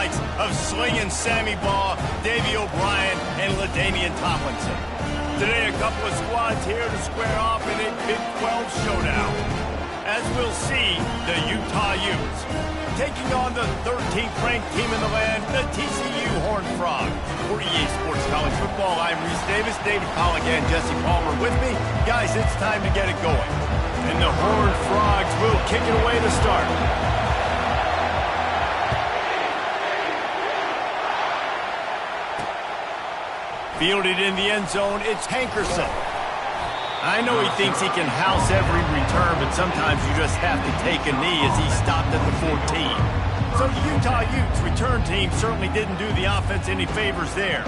likes of Slingin' Sammy Baugh, Davey O'Brien, and LaDainian Tomlinson. Today, a couple of squads here to square off in a Big 12 showdown. As we'll see, the Utah Utes taking on the 13th ranked team in the land, the TCU Horned Frogs. For EA Sports College Football, I'm Reese Davis, David Pollack, and Jesse Palmer with me. Guys, it's time to get it going. And the Horned Frogs will kick it away to start. Fielded in the end zone, it's Hankerson. I know he thinks he can house every return, but sometimes you just have to take a knee as he stopped at the 14. So the Utah Utes return team certainly didn't do the offense any favors there.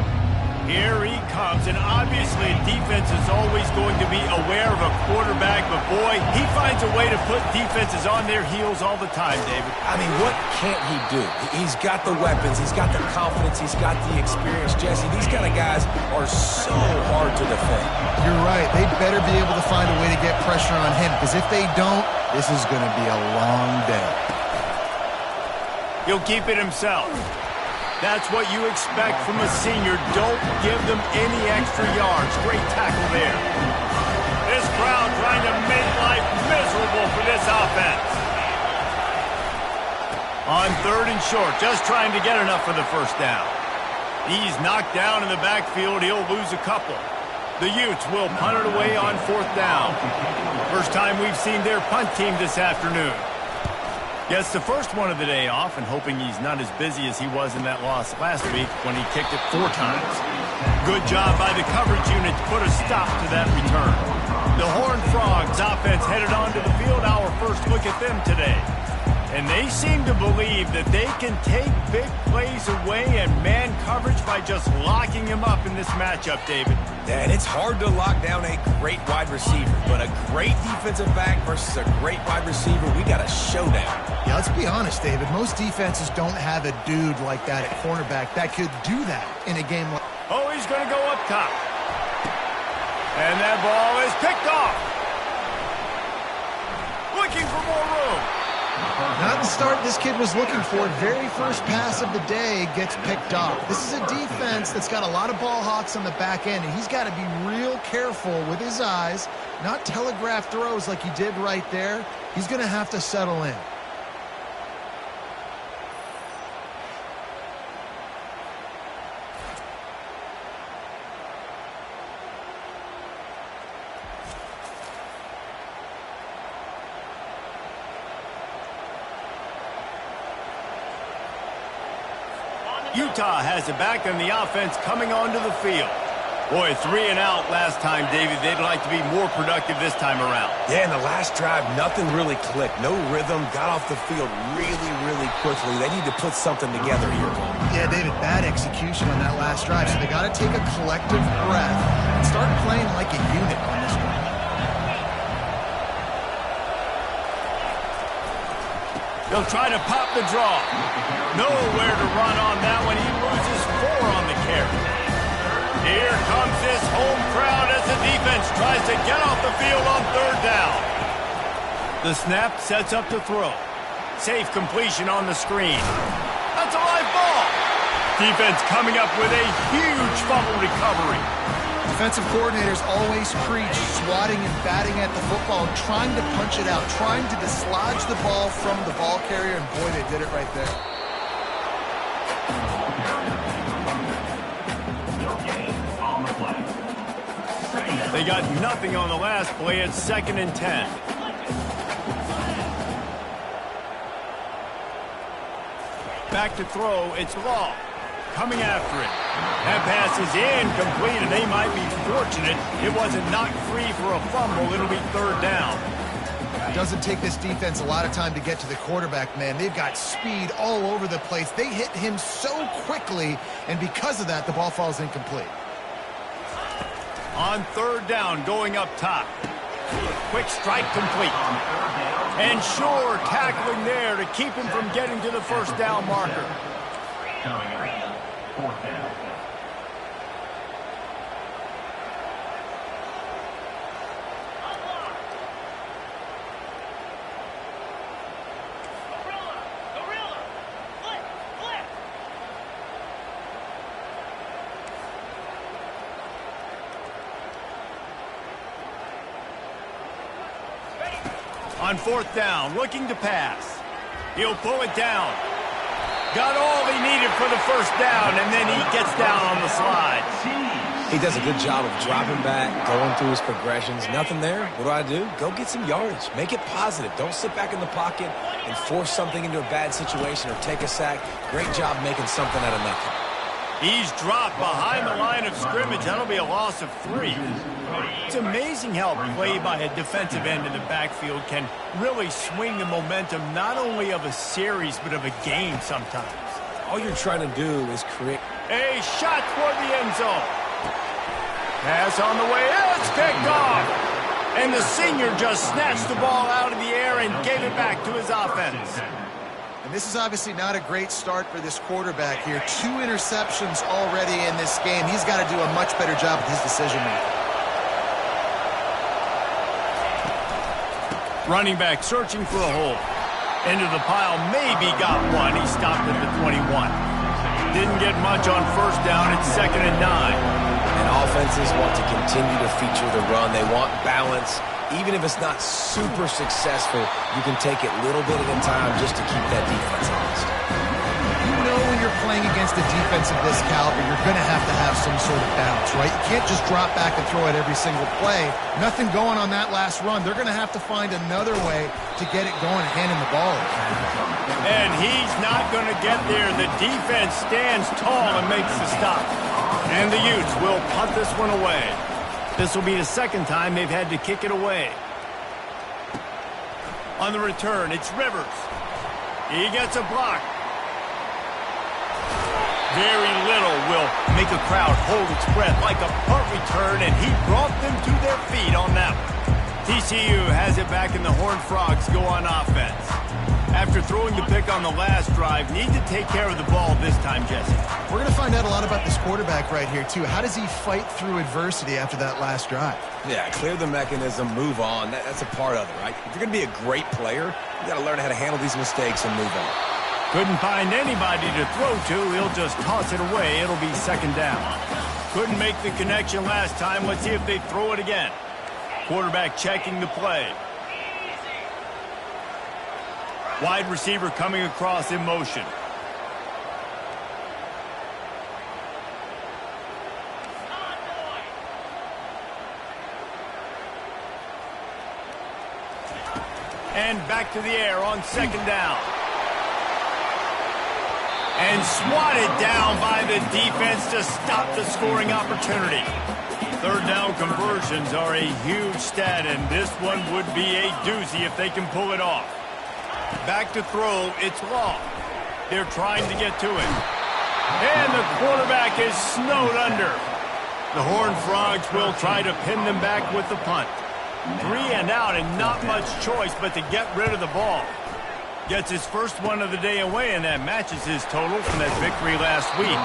Here he comes, and obviously defense is always going to be aware of a quarterback, but boy, he finds a way to put defenses on their heels all the time, David. I mean, what can't he do? He's got the weapons, he's got the confidence, he's got the experience. Jesse, these kind of guys are so hard to defend. You're right. They better be able to find a way to get pressure on him, because if they don't, this is going to be a long day. He'll keep it himself. That's what you expect from a senior. Don't give them any extra yards. Great tackle there. This crowd trying to make life miserable for this offense. On 3rd and short, just trying to get enough for the first down. He's knocked down in the backfield. He'll lose a couple. The Utes will punt it away on 4th down. First time we've seen their punt team this afternoon. Gets the first one of the day off, and hoping he's not as busy as he was in that loss last week when he kicked it 4 times. Good job by the coverage unit to put a stop to that return. The Horned Frogs offense headed onto the field. Our first look at them today. And they seem to believe that they can take big plays away and man coverage by just locking him up in this matchup, David. And it's hard to lock down a great wide receiver, but a great defensive back versus a great wide receiver, we got a showdown. Yeah, let's be honest, David. Most defenses don't have a dude like that at cornerback that could do that in a game like... Oh, he's going to go up top. And that ball is picked off. Looking for more room. Not the start this kid was looking for. Very first pass of the day gets picked off. This is a defense that's got a lot of ball hawks on the back end, and he's got to be real careful with his eyes, not telegraph throws like he did right there. He's going to have to settle in. Utah has it back, and the offense coming onto the field. Boy, 3 and out last time, David. They'd like to be more productive this time around. Yeah, in the last drive, nothing really clicked. No rhythm, got off the field really, really quickly. They need to put something together here. Yeah, David, bad execution on that last drive, so they got to take a collective breath and start playing like a unit on this one. They'll try to pop the draw. Nowhere to run on that one. He loses 4 on the carry. Here comes this home crowd as the defense tries to get off the field on 3rd down. The snap sets up to throw. Safe completion on the screen. That's a live ball. Defense coming up with a huge fumble recovery. Defensive coordinators always preach swatting and batting at the football, trying to punch it out, trying to dislodge the ball from the ball carrier, and boy, they did it right there. They got nothing on the last play. It's 2nd and 10. Back to throw. It's Law. Coming after it. That pass is incomplete, and they might be fortunate it wasn't knocked free for a fumble. It'll be 3rd down. It doesn't take this defense a lot of time to get to the quarterback, man. They've got speed all over the place. They hit him so quickly, and because of that, the ball falls incomplete. On 3rd down, going up top. Quick strike complete. And sure, tackling there to keep him from getting to the 1st down marker. 4th down. On fourth down, looking to pass. He'll pull it down. Got all he needed for the first down, and then he gets down on the slide. He does a good job of dropping back, going through his progressions. Nothing there. What do? Go get some yardage. Make it positive. Don't sit back in the pocket and force something into a bad situation or take a sack. Great job making something out of nothing. He's dropped behind the line of scrimmage. That'll be a loss of 3. It's amazing how play by a defensive end in the backfield can really swing the momentum not only of a series but of a game sometimes. All you're trying to do is create a shot toward the end zone. Pass on the way. It's picked off. And the senior just snatched the ball out of the air and gave it back to his offense. And this is obviously not a great start for this quarterback here. 2 interceptions already in this game. He's got to do a much better job with his decision-making. Running back searching for a hole. Into the pile, maybe got one. He stopped at the 21. Didn't get much on first down. It's 2nd and 9. And offenses want to continue to feature the run. They want balance. Even if it's not super successful, you can take it little bit at a time just to keep that defense honest. You know when you're playing against a defense of this caliber, you're going to have some sort of balance, right? You can't just drop back and throw it every single play. Nothing going on that last run. They're going to have to find another way to get it going and hand him the ball. And he's not going to get there. The defense stands tall and makes the stop. And the Utes will punt this one away. This will be the 2nd time they've had to kick it away. On the return, it's Rivers. He gets a block. Very little will make a crowd hold its breath like a punt return, and he brought them to their feet on that one. TCU has it back, and the Horned Frogs go on offense. After throwing the pick on the last drive, need to take care of the ball this time, Jesse. We're going to find out a lot about this quarterback right here, too. How does he fight through adversity after that last drive? Yeah, clear the mechanism, move on. That's a part of it, right? If you're going to be a great player, you got to learn how to handle these mistakes and move on. Couldn't find anybody to throw to. He'll just toss it away. It'll be 2nd down. Couldn't make the connection last time. Let's see if they throw it again. Quarterback checking the play. Wide receiver coming across in motion. And back to the air on 2nd down. And swatted down by the defense to stop the scoring opportunity. 3rd down conversions are a huge stat, and this one would be a doozy if they can pull it off. Back to throw, it's Law. They're trying to get to it. And the quarterback is snowed under. The Horned Frogs will try to pin them back with the punt. 3 and out, and not much choice but to get rid of the ball. Gets his first one of the day away, and that matches his total from that victory last week.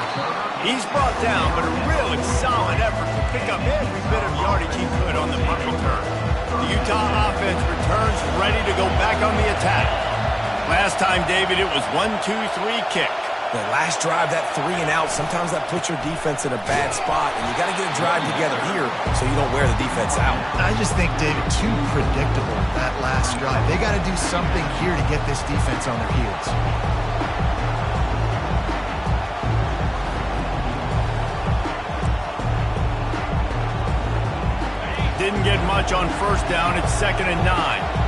He's brought down, but a really solid effort to pick up every bit of yardage he could on the punt return. The Utah offense returns ready to go back on the attack. Last time, David, it was 1-2-3 kick. The last drive, that 3 and out, sometimes that puts your defense in a bad spot, and you got to get a drive together here so you don't wear the defense out. I just think, David, too predictable, that last drive. They got to do something here to get this defense on their heels. Didn't get much on first down. It's 2nd and 9.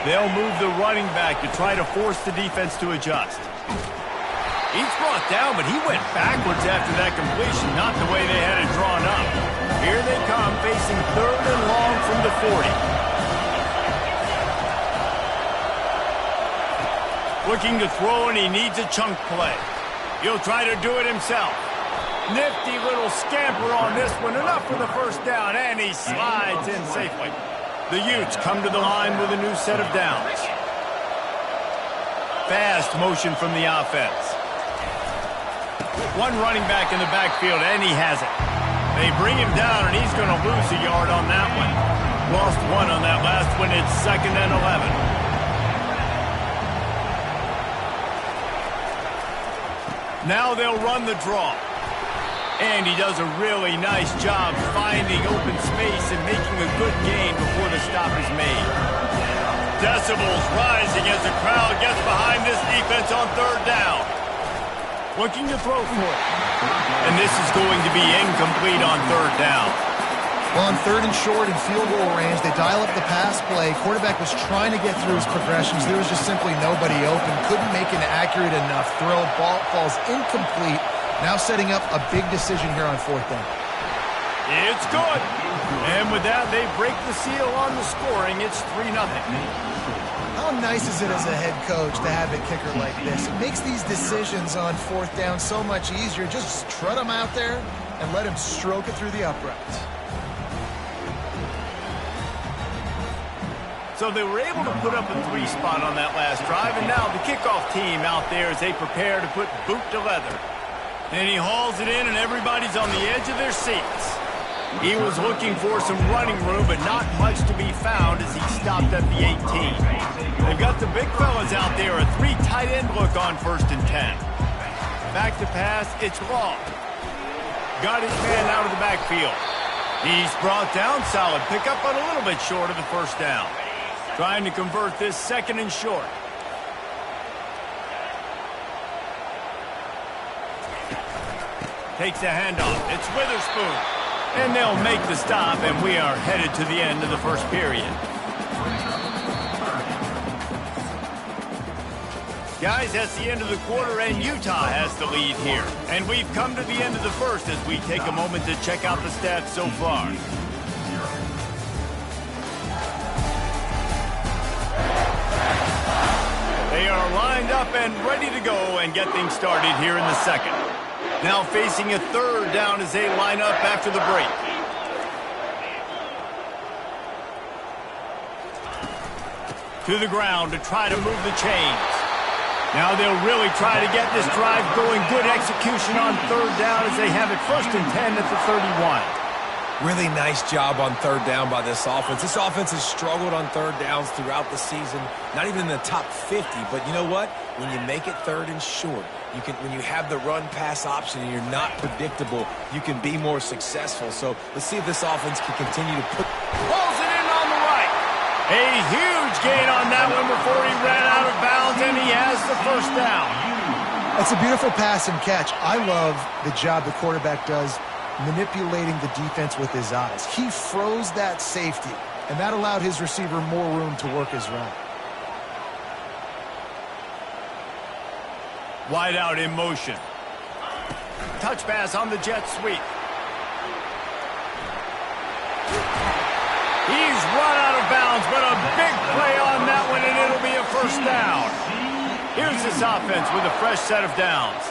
They'll move the running back to try to force the defense to adjust. He's brought down, but he went backwards after that completion, not the way they had it drawn up. Here they come, facing 3rd and long from the 40. Looking to throw, and he needs a chunk play. He'll try to do it himself. Nifty little scamper on this one, enough for the first down, and he slides in safely. The Utes come to the line with a new set of downs. Fast motion from the offense. One running back in the backfield, and he has it. They bring him down, and he's going to lose a yard on that one. Lost 1 on that last one. It's 2nd and 11. Now they'll run the draw. And he does a really nice job finding open space and making a good gain before the stop is made. Decibels rising as the crowd gets behind this defense on third down. Looking to throw for it. And this is going to be incomplete on third down. Well, on third and short and field goal range, they dial up the pass play. Quarterback was trying to get through his progressions. There was just simply nobody open. Couldn't make an accurate enough throw. Ball falls incomplete. Now setting up a big decision here on fourth down. It's good. And with that, they break the seal on the scoring. It's 3-0. How nice is it as a head coach to have a kicker like this? It makes these decisions on fourth down so much easier. Just trot him out there and let him stroke it through the uprights. So they were able to put up a 3 spot on that last drive, and now the kickoff team out there as they prepare to put boot to leather. And he hauls it in, and everybody's on the edge of their seats. He was looking for some running room, but not much to be found as he stopped at the 18. They've got the big fellas out there, a 3 tight end look on 1st and 10. Back to pass, it's Law. Got his man out of the backfield. He's brought down, solid pickup, but a little bit short of the first down. Trying to convert this 2nd and short. Takes a handoff. It's Witherspoon. And they'll make the stop, and we are headed to the end of the first period. Guys, that's the end of the quarter, and Utah has the lead here. And we've come to the end of the first as we take a moment to check out the stats so far. They are lined up and ready to go and get things started here in the second. Now facing a third down as they line up after the break. To the ground to try to move the chains. Now they'll really try to get this drive going. Good execution on third down as they have it 1st and 10 at the 31. Really nice job on third down by this offense. This offense has struggled on third downs throughout the season, not even in the top 50. But you know what? When you make it 3rd and short, when you have the run-pass option and you're not predictable, you can be more successful. So let's see if this offense can continue to pulls it in on the right. A huge gain on that one before he ran out of bounds, and he has the first down. That's a beautiful pass and catch. I love the job the quarterback does manipulating the defense with his eyes. He froze that safety, and that allowed his receiver more room to work his route. Wide out in motion. Touch pass on the jet sweep. He's run out of bounds, but a big play on that one, and it'll be a first down. Here's this offense with a fresh set of downs.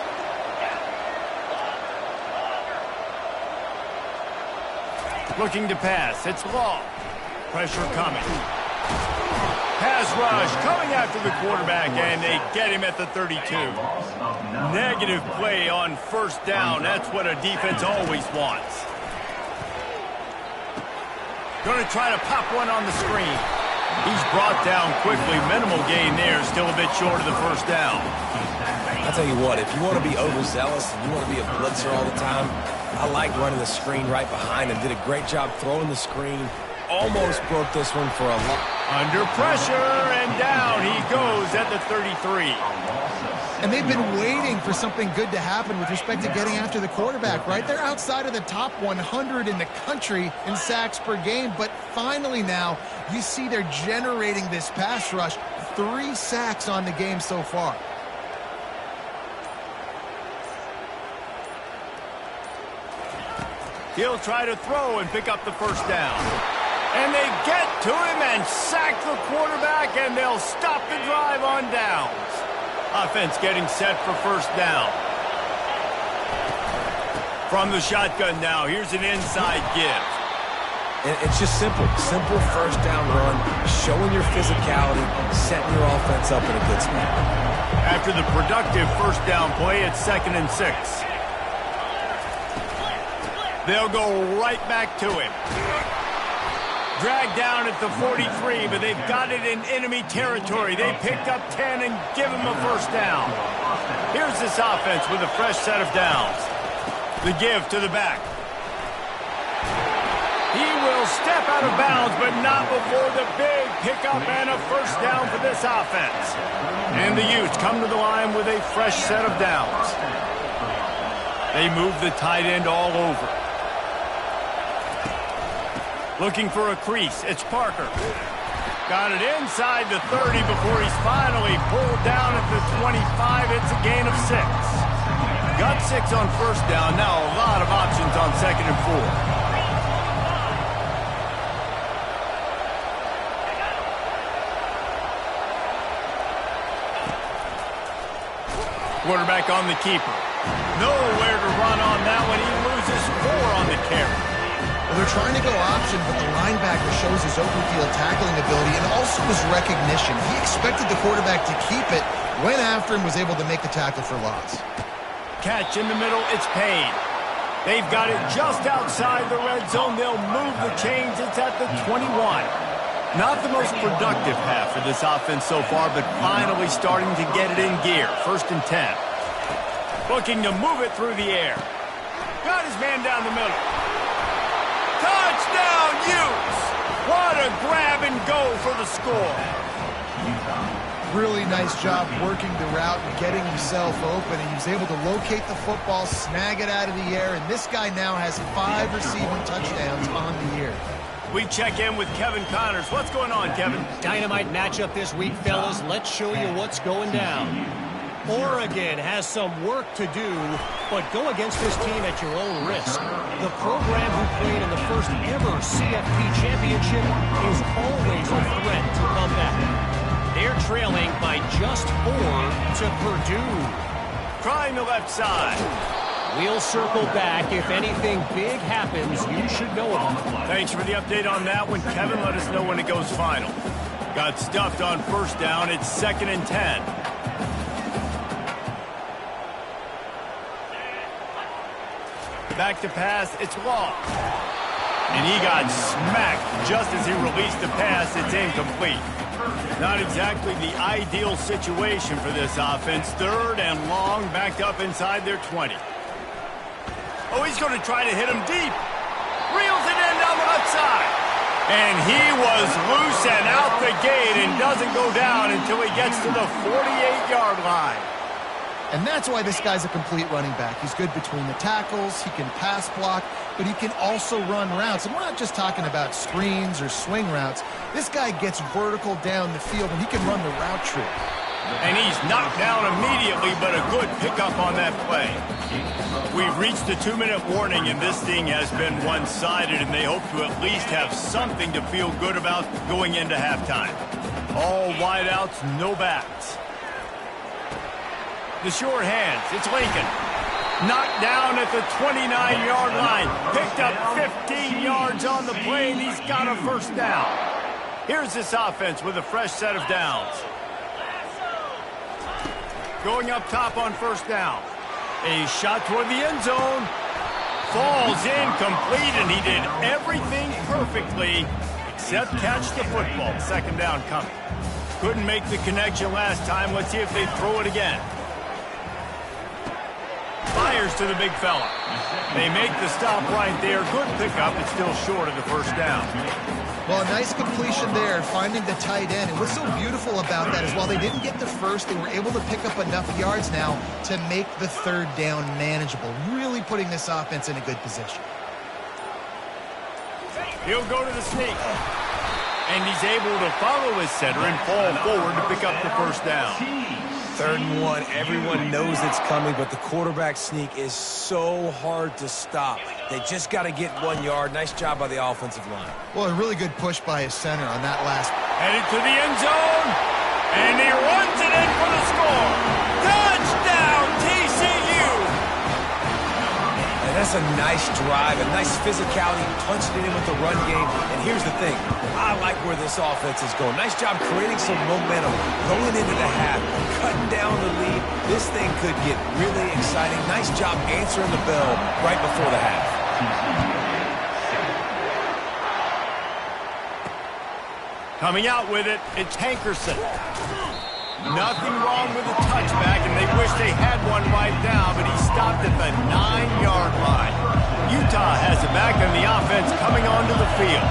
Looking to pass. It's Law. Pressure coming. Pass rush coming after the quarterback, and they get him at the 32. Negative play on first down. That's what a defense always wants. Going to try to pop one on the screen. He's brought down quickly. Minimal gain there. Still a bit short of the first down. I'll tell you what, if you want to be overzealous and you want to be a blitzer all the time, I like running the screen right behind him. Did a great job throwing the screen. Almost broke this one for a lot. Under pressure, and down he goes at the 33. And they've been waiting for something good to happen with respect to getting after the quarterback, right? They're outside of the top 100 in the country in sacks per game, but finally now you see they're generating this pass rush. 3 sacks on the game so far. He'll try to throw and pick up the first down. And they get to him and sack the quarterback, and they'll stop the drive on downs. Offense getting set for first down. From the shotgun now, here's an inside give. And it's just simple. Simple first down run, showing your physicality, setting your offense up in a good spot. After the productive first down play, it's 2nd and 6. They'll go right back to him. Dragged down at the 43, but they've got it in enemy territory. They picked up 10 and give him a first down. Here's this offense with a fresh set of downs. The give to the back. He will step out of bounds, but not before the big pickup and a first down for this offense. And the Utes come to the line with a fresh set of downs. They move the tight end all over. Looking for a crease. It's Parker. Got it inside the 30 before he's finally pulled down at the 25. It's a gain of 6. Got 6 on first down. Now a lot of options on 2nd and 4. Quarterback on the keeper. Nowhere to run on that one. He loses 4 on the carry. Well, they're trying to go option, but the linebacker shows his open field tackling ability and also his recognition. He expected the quarterback to keep it, went after him, was able to make the tackle for loss. Catch in the middle. It's Payne. They've got it just outside the red zone. They'll move the chains. It's at the 21. Not the most productive half for this offense so far, but finally starting to get it in gear. 1st and 10. Looking to move it through the air. Got his man down the middle. Touchdown, Utes! What a grab and go for the score. Really nice job working the route and getting himself open. And he was able to locate the football, snag it out of the air, and this guy now has 5 receiving touchdowns on the year. We check in with Kevin Connors. What's going on, Kevin? Dynamite matchup this week, fellas. Let's show you what's going down. Oregon has some work to do, but go against this team at your own risk. The program who played in the first ever CFP championship is always a threat to come back. They're trailing by just 4 to Purdue. Trying the left side. We'll circle back. If anything big happens, you should know about it. Thanks for the update on that one, Kevin. Let us know when it goes final. Got stuffed on first down. It's 2nd and 10. Back to pass. It's Long. And he got smacked just as he released the pass. It's incomplete. Not exactly the ideal situation for this offense. 3rd and long, backed up inside their 20. Oh, he's going to try to hit him deep. Reels it in down the left side. And he was loose and out the gate and doesn't go down until he gets to the 48-yard line. And that's why this guy's a complete running back. He's good between the tackles, he can pass block, but he can also run routes. And we're not just talking about screens or swing routes. This guy gets vertical down the field, and he can run the route tree. And he's knocked down immediately, but a good pickup on that play. We've reached the 2-minute warning, and this thing has been one-sided, and they hope to at least have something to feel good about going into halftime. All wideouts, no backs. The short hands, it's Lincoln. Knocked down at the 29-yard line. Picked up 15 yards on the play, and he's got a first down. Here's this offense with a fresh set of downs. Going up top on first down. A shot toward the end zone. Falls incomplete, and he did everything perfectly except catch the football. 2nd down coming. Couldn't make the connection last time. Let's see if they throw it again. Fires to the big fella. They make the stop right there. Good pickup. It's still short of the first down. Well, a nice completion there, finding the tight end. And what's so beautiful about that is while they didn't get the first, they were able to pick up enough yards now to make the 3rd down manageable, really putting this offense in a good position. He'll go to the sneak. And he's able to follow his center and fall forward to pick up the first down. 3rd and 1. Everyone knows it's coming, but the quarterback sneak is so hard to stop. They just got to get 1 yard. Nice job by the offensive line. Well, a really good push by his center on that last. Headed to the end zone. And he runs it in for the score. Touchdown, TCU. And that's a nice drive, a nice physicality, punching it in with the run game. And here's the thing. I like where this offense is going. Nice job creating some momentum going into the half, cutting down the lead. This thing could get really exciting. Nice job answering the bell right before the half. Coming out with it, it's Hankerson. Nothing wrong with the touchback, and they wish they had one right now, but he stopped stopped at the 9-yard line. Utah has it back and the offense coming onto the field.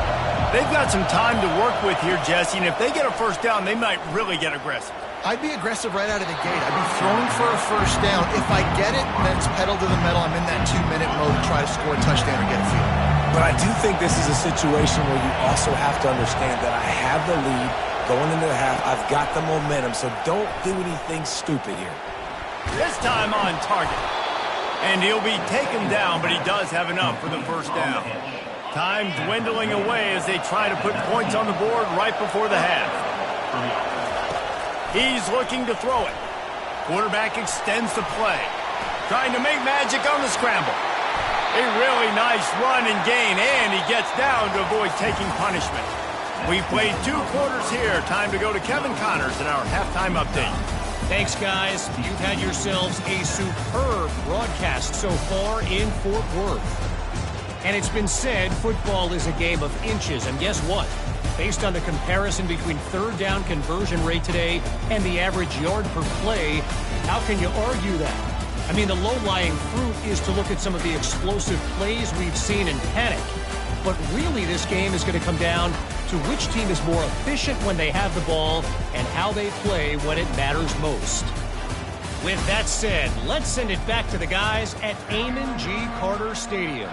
They've got some time to work with here, Jesse, and if they get a first down, they might really get aggressive. I'd be aggressive right out of the gate. I'd be throwing for a first down. If I get it, then it's pedal to the metal. I'm in that 2-minute mode to try to score a touchdown or get a field. But I do think this is a situation where you also have to understand that I have the lead going into the half. I've got the momentum, so don't do anything stupid here. This time on target. And he'll be taken down, but he does have enough for the first down. Time dwindling away as they try to put points on the board right before the half. He's looking to throw it. Quarterback extends the play. Trying to make magic on the scramble. A really nice run and gain, and he gets down to avoid taking punishment. We've played 2 quarters here. Time to go to Kevin Connors in our halftime update. Thanks, guys. You've had yourselves a superb broadcast so far in Fort Worth. And it's been said football is a game of inches. And guess what? Based on the comparison between third down conversion rate today and the average yard per play, how can you argue that? I mean, the low-lying fruit is to look at some of the explosive plays we've seen in panic. But really, this game is going to come down to which team is more efficient when they have the ball and how they play when it matters most. With that said, let's send it back to the guys at Amon G. Carter Stadium.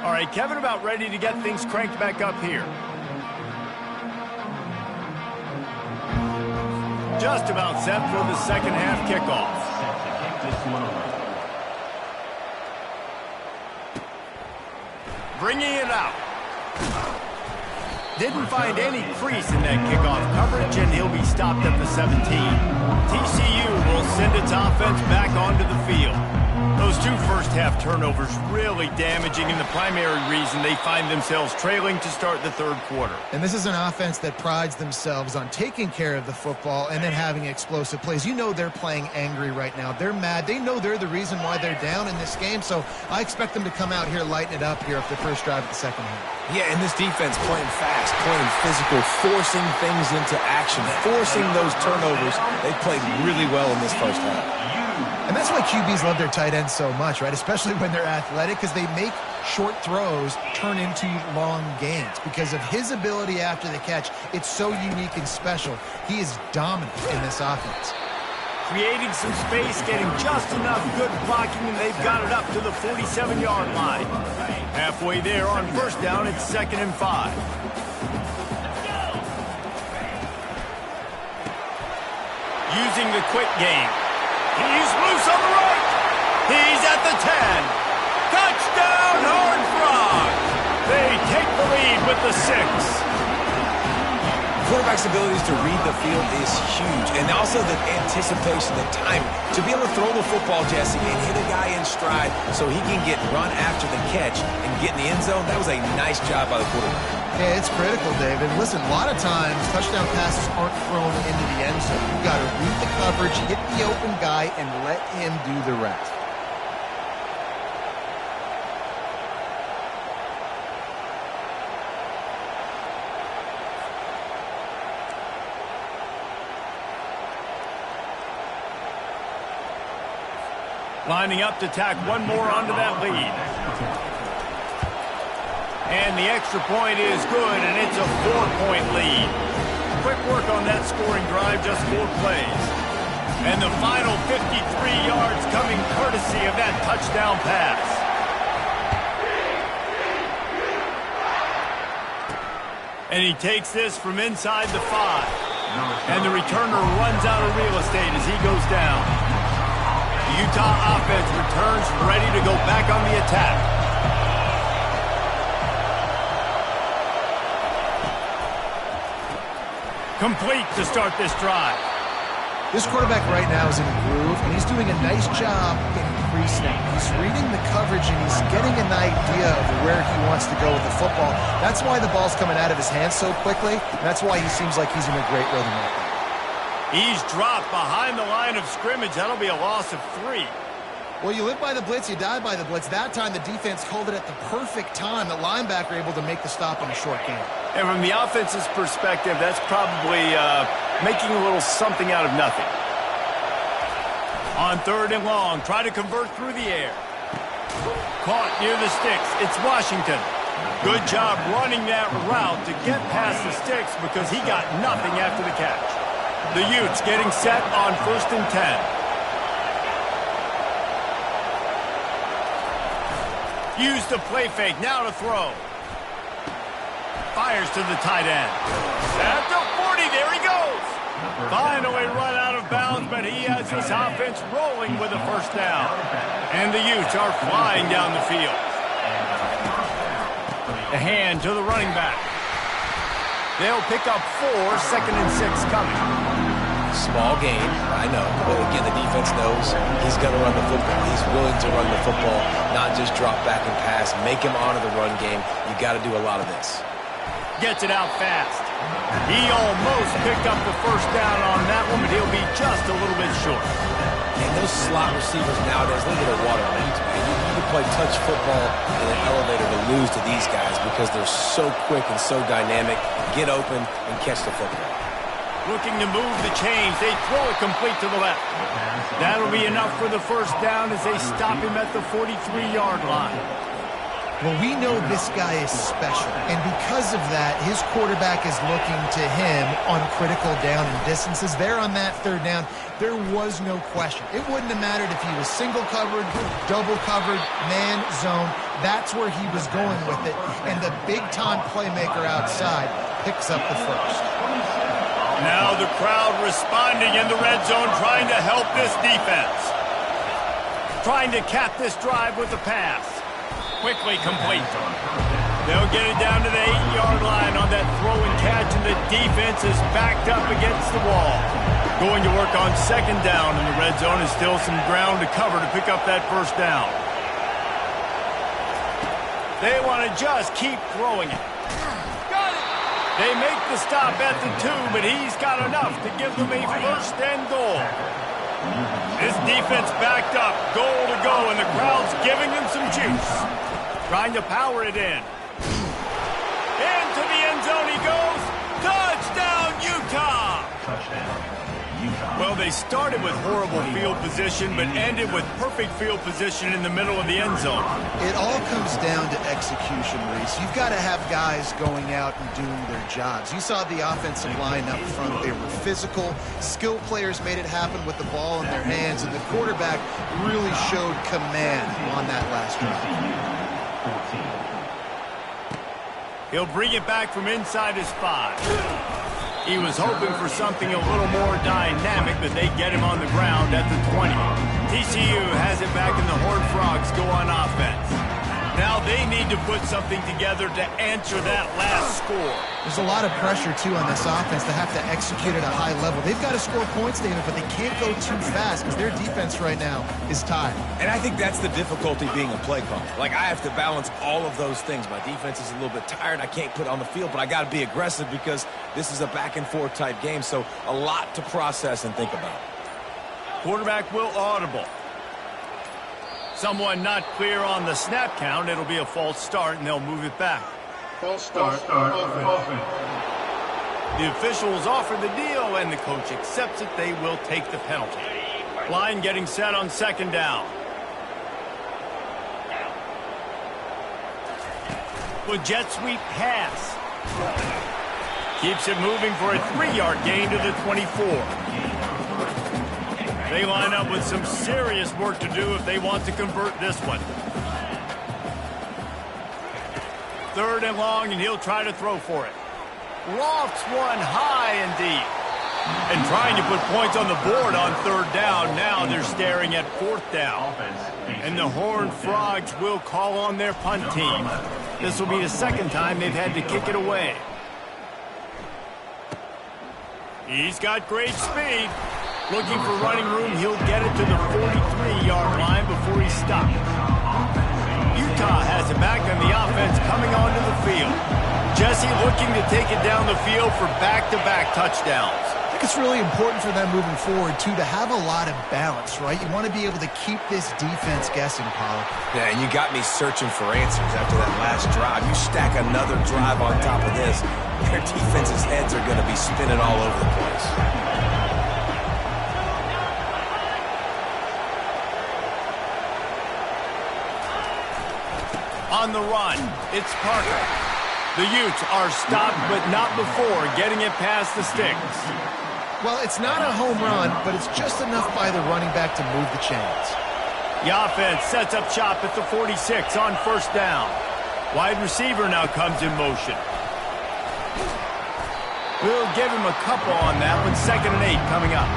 All right, Kevin, about ready to get things cranked back up here. Just about set for the second half kickoff. Bringing it out. Didn't find any crease in that kickoff coverage, and he'll be stopped at the 17. TCU will send its offense back onto the field. Those 2 first-half turnovers really damaging, and the primary reason they find themselves trailing to start the third quarter. And this is an offense that prides themselves on taking care of the football and then having explosive plays. You know they're playing angry right now. They're mad. They know they're the reason why they're down in this game, so I expect them to come out here, lighten it up here after the first drive of the second half. Yeah, and this defense playing fast, playing physical, forcing things into action, forcing those turnovers. They played really well in this first half. And that's why QBs love their tight ends so much, right? Especially when they're athletic, because they make short throws turn into long gains. Because of his ability after the catch, it's so unique and special. He is dominant in this offense. Creating some space, getting just enough good blocking, and they've got it up to the 47-yard line. Halfway there on first down, it's 2nd and 5. Using the quick game. He's loose on the right. He's at the 10. Touchdown, Horned Frogs. They take the lead with the 6. Quarterback's abilities to read the field is huge, and also the anticipation, the timing. To be able to throw the football, Jesse, and hit a guy in stride so he can get run after the catch and get in the end zone, that was a nice job by the quarterback. Yeah, it's critical, David. Listen, a lot of times touchdown passes aren't thrown into the end zone. You've got to read the coverage, hit the open guy, and let him do the rest. Lining up to tack one more onto that lead. And the extra point is good, and it's a 4-point lead. Quick work on that scoring drive, just 4 plays. And the final 53 yards coming courtesy of that touchdown pass. And he takes this from inside the 5. And the returner runs out of real estate as he goes down. The Utah offense returns ready to go back on the attack. Complete to start this drive. This quarterback right now is in a groove, and he's doing a nice job getting pre-snap. He's reading the coverage, and he's getting an idea of where he wants to go with the football. That's why the ball's coming out of his hands so quickly. That's why he seems like he's in a great rhythm right now. He's dropped behind the line of scrimmage. That'll be a loss of 3. Well, you live by the blitz, you die by the blitz. That time, the defense called it at the perfect time. The linebacker able to make the stop in a short game. And from the offense's perspective, that's probably making a little something out of nothing. On 3rd and long, try to convert through the air. Caught near the sticks. It's Washington. Good job running that route to get past the sticks because he got nothing after the catch. The Utes getting set on 1st and 10. Use the play fake. Now to throw. Fires to the tight end. At the 40, there he goes. Finally run out of bounds, but he has this offense rolling with a 1st down. And the Utes are flying down the field. The hand to the running back. They'll pick up 4, 2nd and 6 coming. Small gain, I know. But again, the defense knows he's going to run the football. He's willing to run the football, not just drop back and pass. Make him honor the run game. You got to do a lot of this. Gets it out fast. He almost picked up the 1st down on that one, but he'll be just a little bit short. And those slot receivers nowadays, look at the water lanes, man. You can play touch football in an elevator to lose to these guys because they're so quick and so dynamic. Get open and catch the football. Looking to move the chains. They throw it complete to the left. That'll be enough for the 1st down as they stop him at the 43-yard line. Well, we know this guy is special, and because of that, his quarterback is looking to him on critical down and distances. There on that 3rd down, there was no question. It wouldn't have mattered if he was single covered, double covered, man, zone. That's where he was going with it, and the big-time playmaker outside picks up the 1st. Now the crowd responding in the red zone, trying to help this defense. Trying to cap this drive with a pass. Quickly complete. They'll get it down to the 8-yard line on that throw and catch, and the defense is backed up against the wall. Going to work on 2nd down in the red zone, and still some ground to cover to pick up that 1st down. They want to just keep throwing it. They make the stop at the 2, but he's got enough to give them a 1st and goal. This defense backed up, goal to go, and the crowd's giving them some juice. Trying to power it in. Into the end zone he goes. Touchdown, Utah! Well, they started with horrible field position, but ended with perfect field position in the middle of the end zone. It all comes down to execution, Reese. You've got to have guys going out and doing their jobs. You saw the offensive line up front. They were physical. Skilled players made it happen with the ball in their hands, and the quarterback really showed command on that last drive. He'll bring it back from inside his 5. He was hoping for something a little more dynamic, but they get him on the ground at the 20. TCU has it back, and the Horned Frogs go on offense. Now they need to put something together to answer that last score. There's a lot of pressure, too, on this offense to have to execute at a high level. They've got to score points, David, but they can't go too fast because their defense right now is tired. And I think that's the difficulty being a play caller. Like, I have to balance all of those things. My defense is a little bit tired. I can't put on the field, but I got to be aggressive because this is a back-and-forth type game, so a lot to process and think about. Quarterback will audible. Someone not clear on the snap count. It'll be a false start, and they'll move it back. False start. Offense. The officials offer the deal, and the coach accepts it. They will take the penalty. Line getting set on 2nd down. With jet sweep pass. Keeps it moving for a 3-yard gain to the 24. They line up with some serious work to do if they want to convert this one. 3rd and long, and he'll try to throw for it. Lofts one high and deep. And trying to put points on the board on 3rd down. Now they're staring at 4th down. And the Horned Frogs will call on their punt team. This will be the 2nd time they've had to kick it away. He's got great speed. Looking for running room, he'll get it to the 43-yard line before he stops. Utah has it back on the offense coming onto the field. Jesse looking to take it down the field for back-to-back touchdowns. I think it's really important for them moving forward, too, to have a lot of balance, right? You want to be able to keep this defense guessing, Pollard. Yeah, and you got me searching for answers after that last drive. You stack another drive on top of this, their defense's heads are going to be spinning all over the place. On the run, it's Parker. The Utes are stopped, but not before getting it past the sticks. Well, it's not a home run, but it's just enough by the running back to move the chains. The offense sets up shop at the 46 on first down. Wide receiver now comes in motion. We'll give him a couple on that one. 2nd and 8 coming up.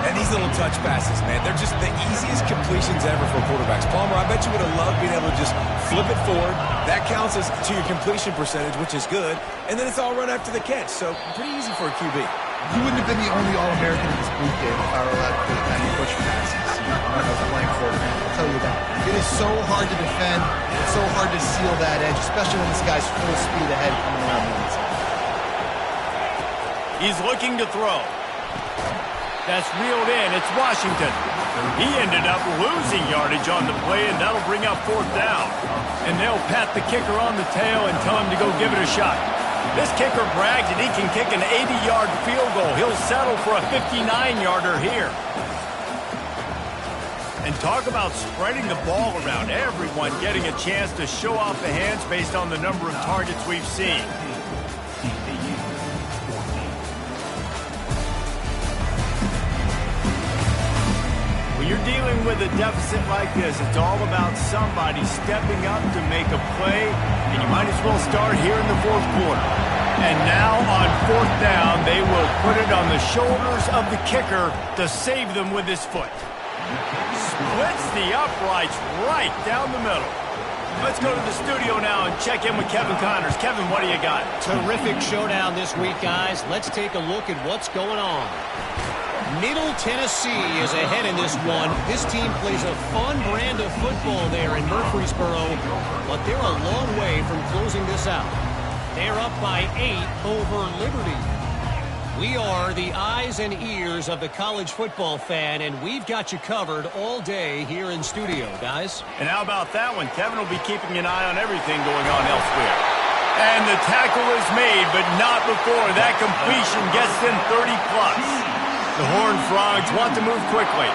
And these little touch passes, man, they're just the easiest completions ever for quarterbacks. Palmer, I bet you would have loved being able to just flip it forward. That counts as to your completion percentage, which is good. And then it's all run after the catch. So pretty easy for a QB. He wouldn't have been the only All-American in this Blue game if I were allowed to do the kind of push passes. When I was playing for it, man. I'll tell you that. It is so hard to defend. It's so hard to seal that edge, especially when this guy's full speed ahead coming around the inside. He's looking to throw. That's reeled in. It's Washington. He ended up losing yardage on the play, and that'll bring up 4th down. And they'll pat the kicker on the tail and tell him to go give it a shot. This kicker brags that he can kick an 80-yard field goal. He'll settle for a 59-yarder here. And talk about spreading the ball around. Everyone getting a chance to show off the hands based on the number of targets we've seen. When you're dealing with a deficit like this, it's all about somebody stepping up to make a play, and you might as well start here in the 4th quarter. And now on 4th down, they will put it on the shoulders of the kicker to save them with his foot. Splits the uprights right down the middle. Let's go to the studio now and check in with Kevin Connors. Kevin, what do you got? Terrific showdown this week, guys. Let's take a look at what's going on. Middle Tennessee is ahead in this one. This team plays a fun brand of football there in Murfreesboro, but they're a long way from closing this out. They're up by 8 over Liberty. We are the eyes and ears of the college football fan, and we've got you covered all day here in studio, guys. And how about that one? Kevin will be keeping an eye on everything going on elsewhere. And the tackle is made, but not before that completion gets them 30+. The Horned Frogs want to move quickly.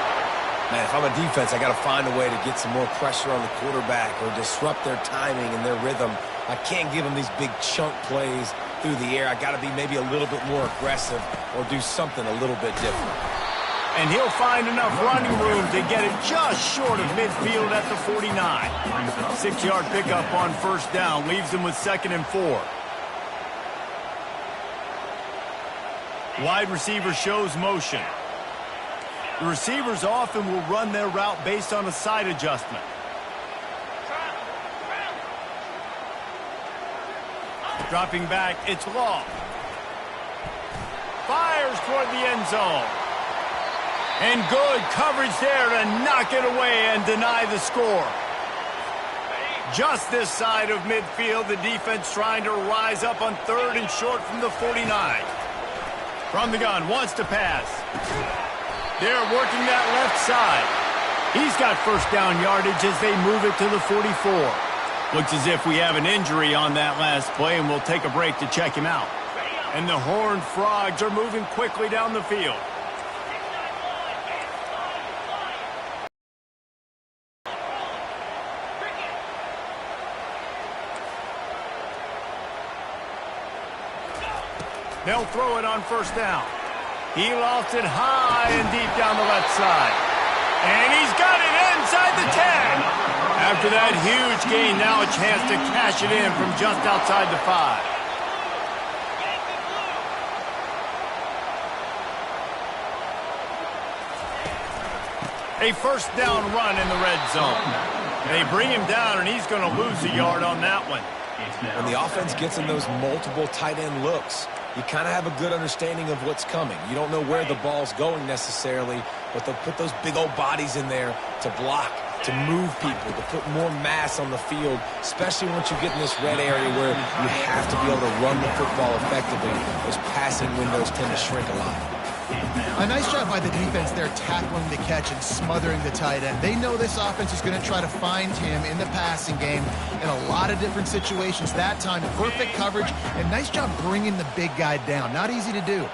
Man, if I'm a defense, I got to find a way to get some more pressure on the quarterback or disrupt their timing and their rhythm. I can't give them these big chunk plays through the air. I got to be maybe a little bit more aggressive or do something a little bit different. And he'll find enough running room to get it just short of midfield at the 49. 6-yard pickup on first down leaves them with 2nd and 4. Wide receiver shows motion. The receivers often will run their route based on a side adjustment. Dropping back, it's Law. Fires toward the end zone. And good coverage there to knock it away and deny the score. Just this side of midfield, the defense trying to rise up on 3rd and short from the 49. From the gun, wants to pass. They're working that left side. He's got first down yardage as they move it to the 44. Looks as if we have an injury on that last play, and we'll take a break to check him out. And the Horned Frogs are moving quickly down the field. They'll throw it on first down. He lofts it high and deep down the left side. And he's got it inside the 10. After that huge gain, now a chance to cash it in from just outside the 5. A first down run in the red zone. They bring him down, and he's going to lose a yard on that one. When the offense gets in those multiple tight end looks, you kind of have a good understanding of what's coming. You don't know where the ball's going necessarily, but they'll put those big old bodies in there to block, to move people, to put more mass on the field, especially once you get in this red area where you have to be able to run the football effectively. Those passing windows tend to shrink a lot. A nice job by the defense there tackling the catch and smothering the tight end. They know this offense is going to try to find him in the passing game in a lot of different situations. That time, perfect coverage, and nice job bringing the big guy down. Not easy to do.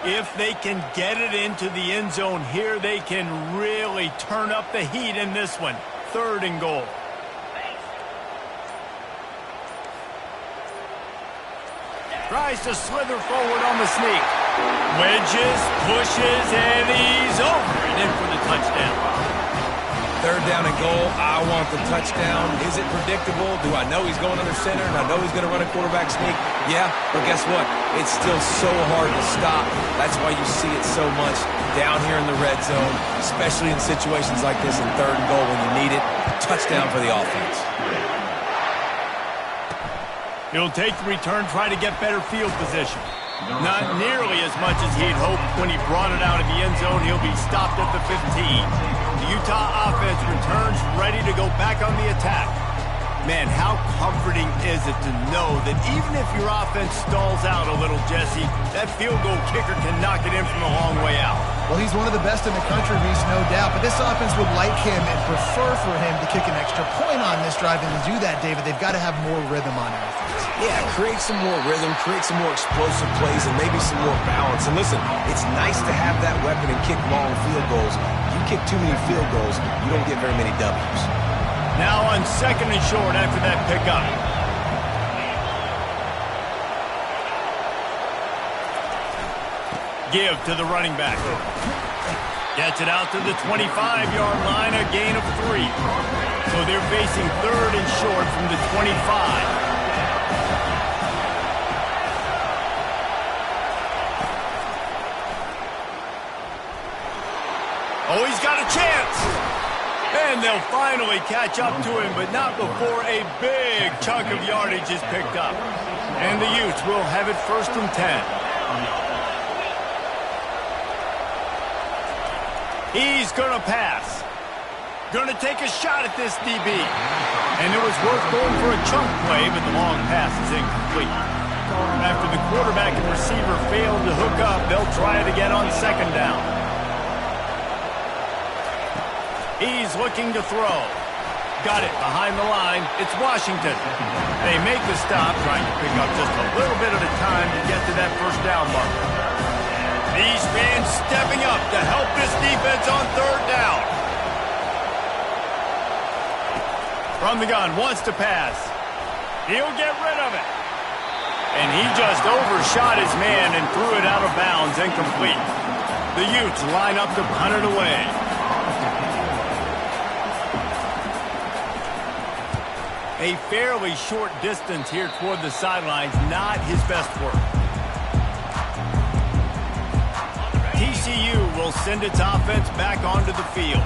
If they can get it into the end zone here, they can really turn up the heat in this one. 3rd and goal. Tries to slither forward on the sneak. Wedges, pushes, and he's over and in for the touchdown. Third down and goal. I want the touchdown. Is it predictable? Do I know he's going under center? And I know he's going to run a quarterback sneak? Yeah, but guess what? It's still so hard to stop. That's why you see it so much down here in the red zone, especially in situations like this in third and goal when you need it. Touchdown for the offense. He'll take the return, try to get better field position. Not nearly as much as he'd hoped when he brought it out of the end zone. He'll be stopped at the 15. The Utah offense returns ready to go back on the attack. Man, how comforting is it to know that even if your offense stalls out a little, Jesse, that field goal kicker can knock it in from a long way out. Well, he's one of the best in the country, Reese, no doubt. But this offense would like him and prefer for him to kick an extra point on this drive. And to do that, David, they've got to have more rhythm on offense. Yeah, create some more rhythm, create some more explosive plays, and maybe some more balance. And listen, it's nice to have that weapon and kick long field goals. You kick too many field goals, you don't get very many W's. Now on second and short after that pickup. Give to the running back. Gets it out to the 25-yard line, a gain of 3. So they're facing third and short from the 25. Oh, he's got a chance. And they'll finally catch up to him, but not before a big chunk of yardage is picked up. And the Utes will have it 1st and 10. He's going to pass. Going to take a shot at this DB. And it was worth going for a chunk play, but the long pass is incomplete. After the quarterback and receiver failed to hook up, they'll try it again on second down. He's looking to throw. Got it behind the line. It's Washington. They make the stop, trying to pick up just a little bit at a time to get to that first down marker. These fans stepping up to help this defense on third down. From the gun, wants to pass. He'll get rid of it. And he just overshot his man and threw it out of bounds, incomplete. The Utes line up to punt it away. A fairly short distance here toward the sidelines, not his best work. TCU will send its offense back onto the field.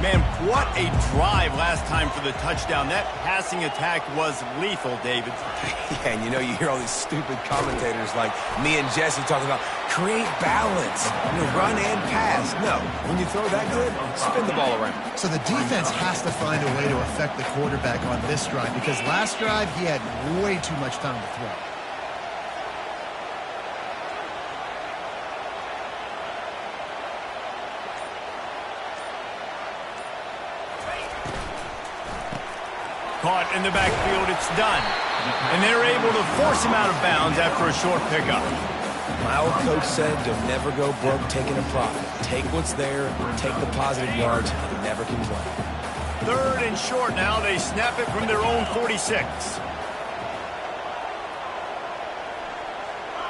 Man, what a drive last time for the touchdown. That passing attack was lethal, David. Yeah, and you know, you hear all these stupid commentators like me and Jesse talking about create balance, run and pass. No, when you throw that good, spin the ball around. So the defense has to find a way to affect the quarterback on this drive because last drive he had way too much time to throw. Caught in the backfield, it's done. And they're able to force him out of bounds after a short pickup. My old coach said you'll never go broke taking a profit. Take what's there, take the positive yards, and never complain. Third and short now. They snap it from their own 46.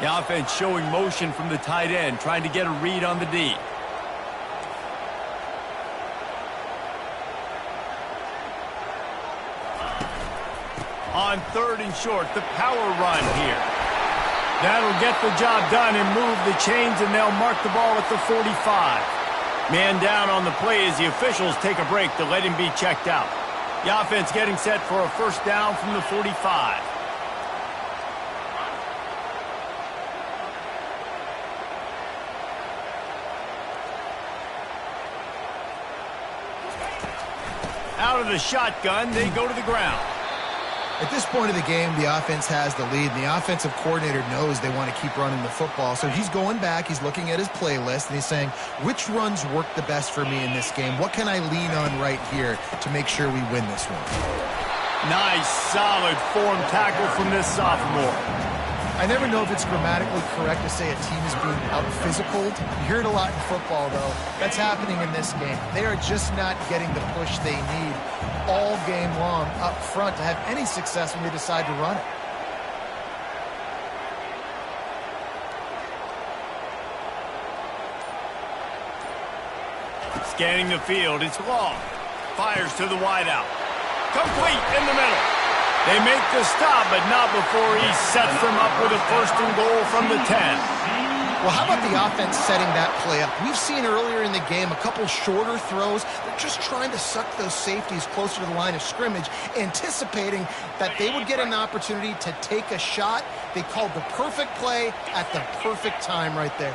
The offense showing motion from the tight end, trying to get a read on the D. On third and short, the power run here. That'll get the job done and move the chains, and they'll mark the ball at the 45. Man down on the play as the officials take a break to let him be checked out. The offense getting set for a first down from the 45. Out of the shotgun, they go to the ground. At this point of the game, the offense has the lead, and the offensive coordinator knows they want to keep running the football. So he's going back, he's looking at his playlist, and he's saying, which runs work the best for me in this game? What can I lean on right here to make sure we win this one? Nice, solid form tackle from this sophomore. I never know if it's grammatically correct to say a team is being out-physicaled. You hear it a lot in football, though. That's happening in this game. They are just not getting the push they need all game long up front to have any success when they decide to run it. Scanning the field, it's long. Fires to the wideout. Complete in the middle. They make the stop, but not before he sets them up with a 1st and goal from the 10. Well, how about the offense setting that play up? We've seen earlier in the game a couple shorter throws. They're just trying to suck those safeties closer to the line of scrimmage, anticipating that they would get an opportunity to take a shot. They called the perfect play at the perfect time right there.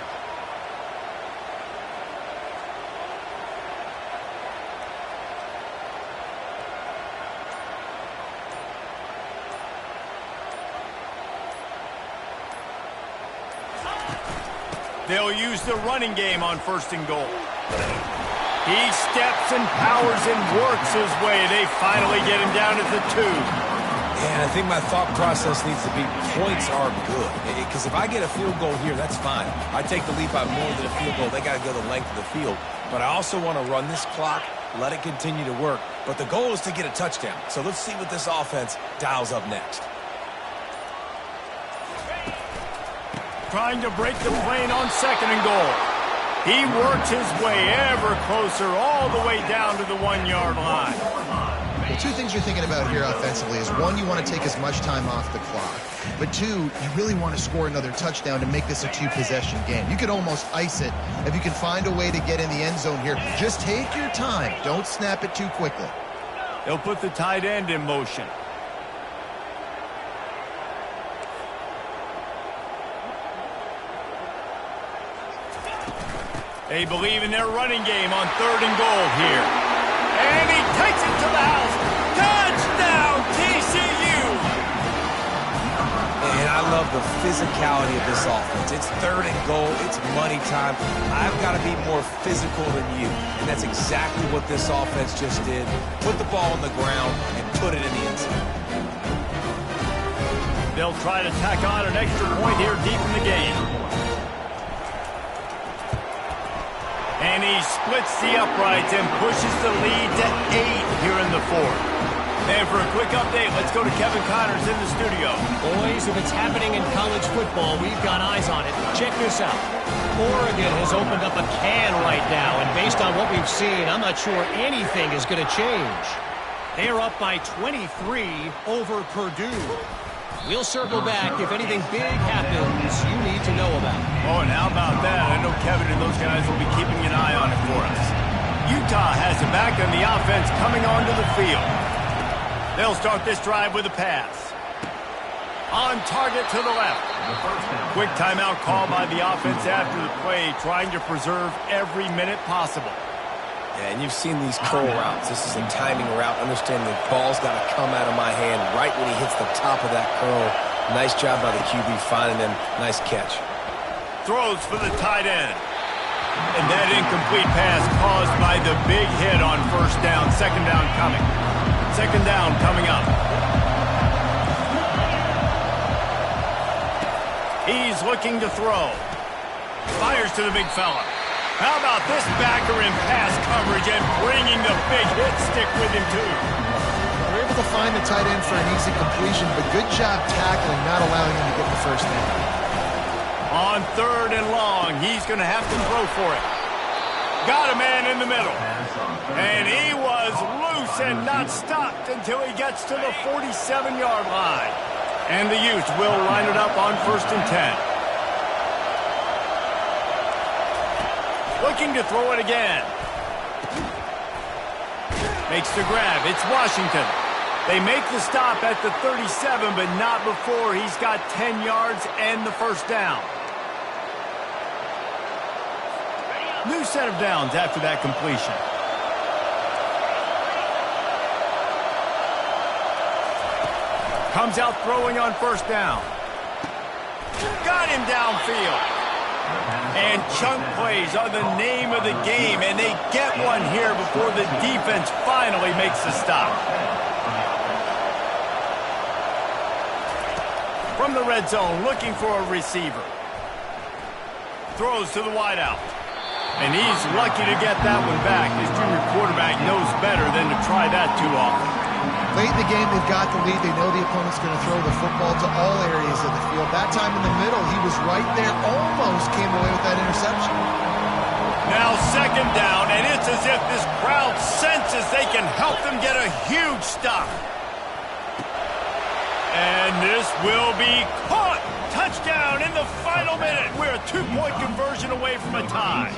They'll use the running game on 1st and goal. He steps and powers and works his way. They finally get him down at the 2. And I think my thought process needs to be points are good. Because if I get a field goal here, that's fine. I take the lead by more than a field goal. They got to go the length of the field. But I also want to run this clock, let it continue to work. But the goal is to get a touchdown. So let's see what this offense dials up next. Trying to break the plane on 2nd and goal. He works his way ever closer all the way down to the 1-yard line. Well, 2 things you're thinking about here offensively is, 1, you want to take as much time off the clock. But 2, you really want to score another touchdown to make this a 2-possession game. You could almost ice it if you can find a way to get in the end zone here. Just take your time. Don't snap it too quickly. They'll put the tight end in motion. They believe in their running game on 3rd and goal here. And he takes it to the house. Touchdown, TCU! And I love the physicality of this offense. It's 3rd and goal. It's money time. I've got to be more physical than you. And that's exactly what this offense just did. Put the ball on the ground and put it in the end zone. They'll try to tack on an extra point here deep in the game. And he splits the uprights and pushes the lead to 8 here in the 4th. And for a quick update, let's go to Kevin Connors in the studio. Boys, if it's happening in college football, we've got eyes on it. Check this out. Oregon has opened up a can right now, and based on what we've seen, I'm not sure anything is going to change. They're up by 23 over Purdue. We'll circle back if anything big happens you need to know about. Oh, and how about that? I know Kevin and those guys will be keeping an eye on it for us. Utah has it back on the offense coming onto the field. They'll start this drive with a pass. On target to the left. Quick timeout call by the offense after the play, trying to preserve every minute possible. Yeah, and you've seen these curl routes. This is a timing route. Understand the ball's got to come out of my hand right when he hits the top of that curl. Nice job by the QB finding him. Nice catch. Throws for the tight end. And that incomplete pass caused by the big hit on 1st down. 2nd down coming. 2nd down coming up. He's looking to throw. Fires to the big fella. How about this backer in pass coverage and bringing the big hit stick with him, too? They're able to find the tight end for an easy completion, but good job tackling, not allowing him to get the 1st down. On 3rd and long, he's going to have to throw for it. Got a man in the middle. And he was loose and not stopped until he gets to the 47-yard line. And the Utes will line it up on 1st and 10. Looking to throw it again. Makes the grab. It's Washington. They make the stop at the 37, but not before he's got 10 yards and the 1st down. New set of downs after that completion. Comes out throwing on 1st down. Got him downfield. And chunk plays are the name of the game, and they get one here before the defense finally makes the stop. From the red zone, looking for a receiver. Throws to the wideout. And he's lucky to get that one back. His junior quarterback knows better than to try that too often. Late in the game, they've got the lead. They know the opponent's going to throw the football to all areas of the field. That time in the middle, he was right there. Almost came away with that interception. Now 2nd down, and it's as if what this crowd senses they can help them get a huge stop. And this will be caught. Touchdown in the final minute. We're a 2-point conversion away from a tie.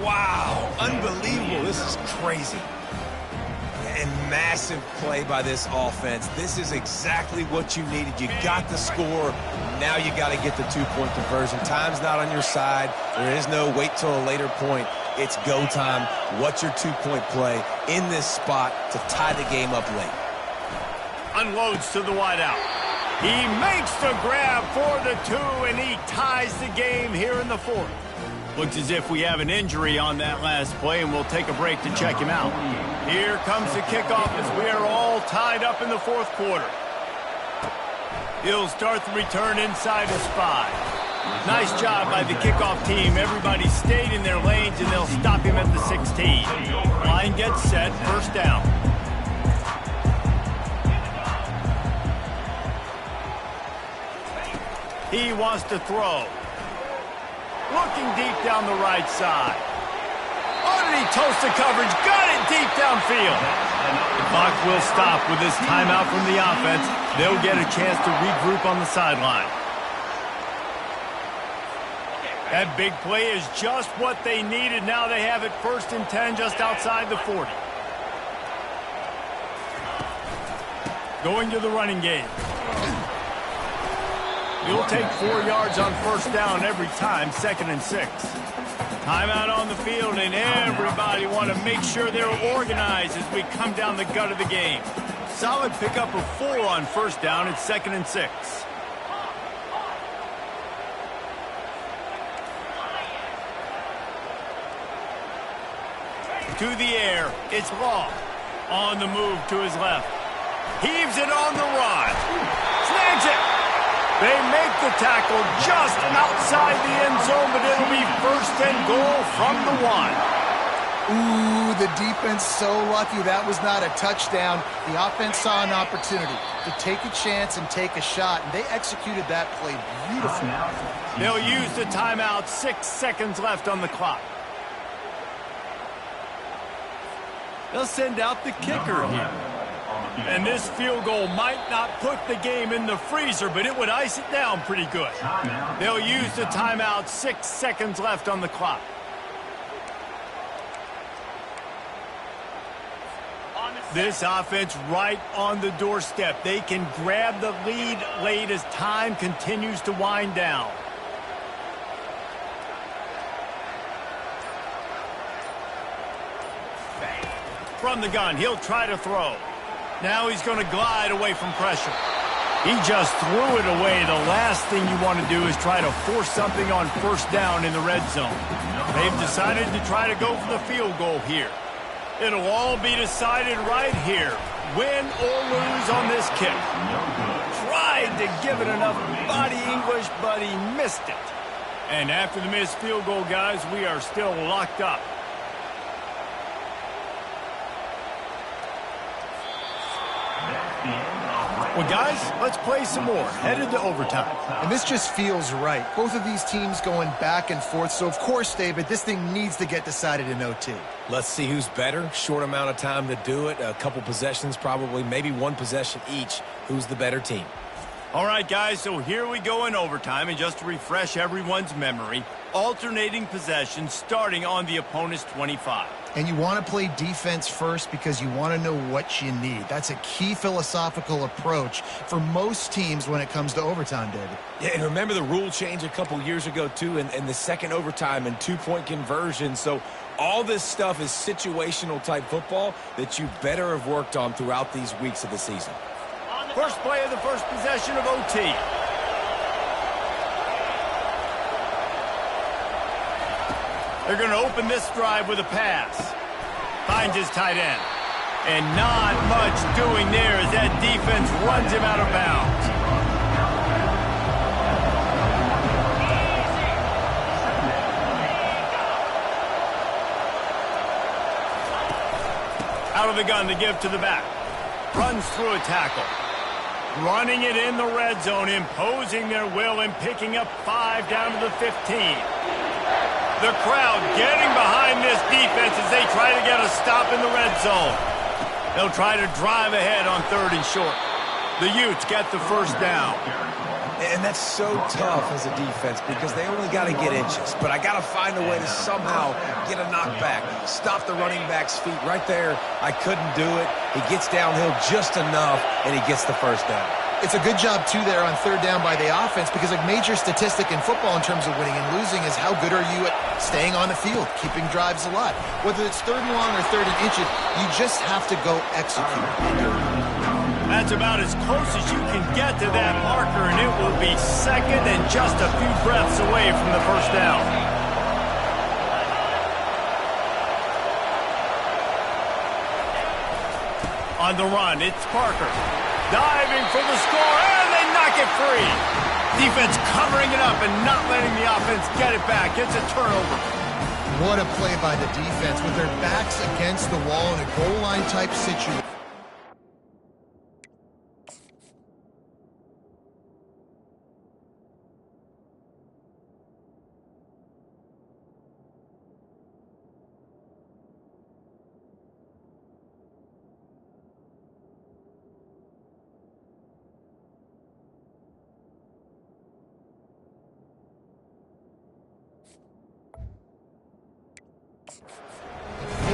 Wow, unbelievable. This is crazy. And massive play by this offense. This is exactly what you needed. You got the score. Now you got to get the 2-point conversion. Time's not on your side. There is no wait till a later point. It's go time. What's your 2-point play in this spot to tie the game up late? Unloads to the wideout. He makes the grab for the 2, and he ties the game here in the 4th. Looks as if we have an injury on that last play, and we'll take a break to check him out. Here comes the kickoff as we are all tied up in the 4th quarter. He'll start the return inside his 5. Nice job by the kickoff team. Everybody stayed in their lanes, and they'll stop him at the 16. Line gets set, first down. He wants to throw. Looking deep down the right side. Oh, did he toast the coverage? Got it deep downfield. The clock will stop with this timeout from the offense. They'll get a chance to regroup on the sideline. That big play is just what they needed. Now they have it 1st and 10 just outside the 40. Going to the running game. He'll take 4 yards on 1st down every time, 2nd and 6. Timeout on the field, and everybody want to make sure they're organized as we come down the gut of the game. Solid pickup of 4 on 1st down. It's 2nd and 6. To the air, it's Law. On the move to his left. Heaves it on the run. Snags it. They make the tackle just outside the end zone, but it'll be 1st and goal from the 1. Ooh, the defense so lucky that was not a touchdown. The offense saw an opportunity to take a chance and take a shot, and they executed that play beautifully. They'll use the timeout, 6 seconds left on the clock. They'll send out the kicker here. And this field goal might not put the game in the freezer, but it would ice it down pretty good. They'll use the timeout, 6 seconds left on the clock. This offense right on the doorstep. They can grab the lead late as time continues to wind down. From the gun, he'll try to throw. Now he's going to glide away from pressure. He just threw it away. The last thing you want to do is try to force something on 1st down in the red zone. They've decided to try to go for the field goal here. It'll all be decided right here, win or lose on this kick. Tried to give it enough body English, but he missed it. And after the missed field goal, guys, we are still locked up. Well, guys, let's play some more. Headed to overtime. And this just feels right. Both of these teams going back and forth. So, of course, David, this thing needs to get decided in OT. Let's see who's better. Short amount of time to do it. A couple possessions probably, maybe 1 possession each. Who's the better team? All right, guys, so here we go in overtime. And just to refresh everyone's memory, alternating possessions starting on the opponent's 25. And you want to play defense first because you want to know what you need. That's a key philosophical approach for most teams when it comes to overtime, David. Yeah, and remember the rule change a couple years ago, too, and the second overtime and 2-point conversion. So all this stuff is situational type football that you better have worked on throughout these weeks of the season. First play of the first possession of OT. They're going to open this drive with a pass. Finds his tight end. And not much doing there as that defense runs him out of bounds. Out of the gun to give to the back. Runs through a tackle. Running it in the red zone, imposing their will and picking up 5 down to the 15. The crowd getting behind this defense as they try to get a stop in the red zone. They'll try to drive ahead on 3rd and short. The Utes get the first down. And that's so tough as a defense because they only got to get inches. But I got to find a way to somehow get a knockback, stop the running back's feet right there. I couldn't do it. He gets downhill just enough, and he gets the first down. It's a good job, too, there on 3rd down by the offense because a major statistic in football in terms of winning and losing is how good are you at staying on the field, keeping drives alive. Whether it's 3rd and long or 3rd and inches, you just have to go execute. That's about as close as you can get to that marker, and it will be 2nd and just a few breaths away from the first down. On the run, it's Parker. Diving for the score, and they knock it free. Defense covering it up and not letting the offense get it back. It's a turnover. What a play by the defense with their backs against the wall in a goal line type situation.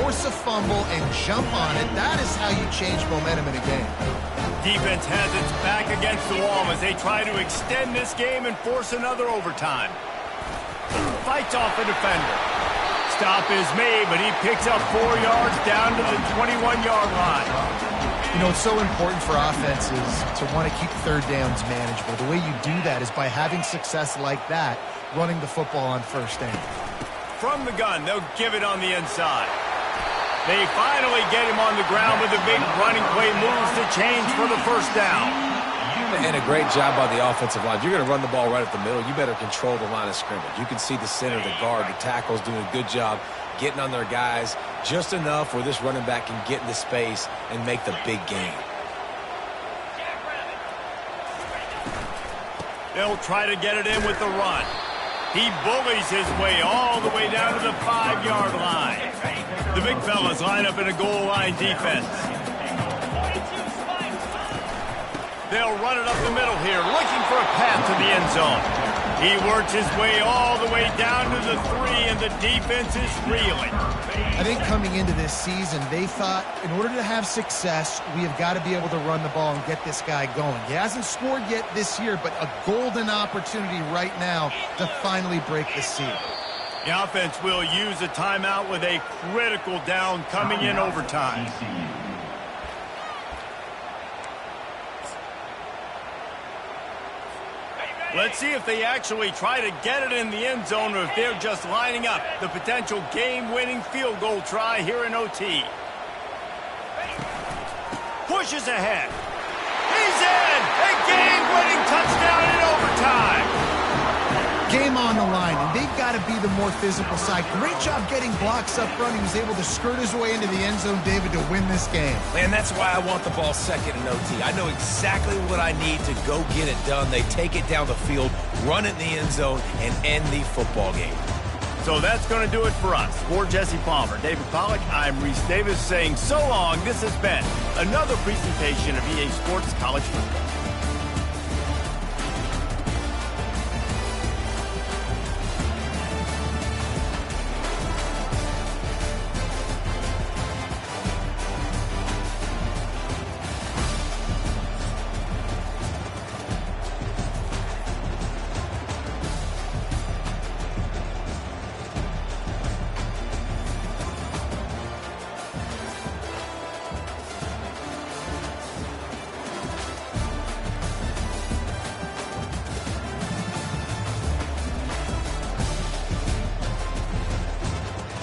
Force a fumble and jump on it. That is how you change momentum in a game. Defense has its back against the wall as they try to extend this game and force another overtime. Fights off a defender. Stop is made, but he picks up 4 yards down to the 21-yard line. You know, it's so important for offenses to want to keep 3rd downs manageable. The way you do that is by having success like that, running the football on 1st down. From the gun, they'll give it on the inside. They finally get him on the ground with a big running play moves to change for the first down. And a great job by the offensive line. If you're going to run the ball right at the middle, you better control the line of scrimmage. You can see the center, the guard, the tackles doing a good job getting on their guys just enough where this running back can get into space and make the big gain. They'll try to get it in with the run. He bullies his way all the way down to the 5-yard line. The big fellas line up in a goal line defense. They'll run it up the middle here, looking for a path to the end zone. He works his way all the way down to the 3, and the defense is reeling. I think coming into this season, they thought in order to have success, we have got to be able to run the ball and get this guy going. He hasn't scored yet this year, but a golden opportunity right now to finally break the seal. The offense will use a timeout with a critical down coming in overtime. Let's see if they actually try to get it in the end zone or if they're just lining up the potential game-winning field goal try here in OT. Pushes ahead. He's in! A game-winning touchdown in overtime! Game on the line, and they've got to be the more physical side. Great job getting blocks up front. He was able to skirt his way into the end zone, David, to win this game. And that's why I want the ball 2nd in OT. I know exactly what I need to go get it done. They take it down the field, run it in the end zone, and end the football game. So that's going to do it for us. For Jesse Palmer, David Pollack, I'm Reese Davis saying so long. This has been another presentation of EA Sports College Football.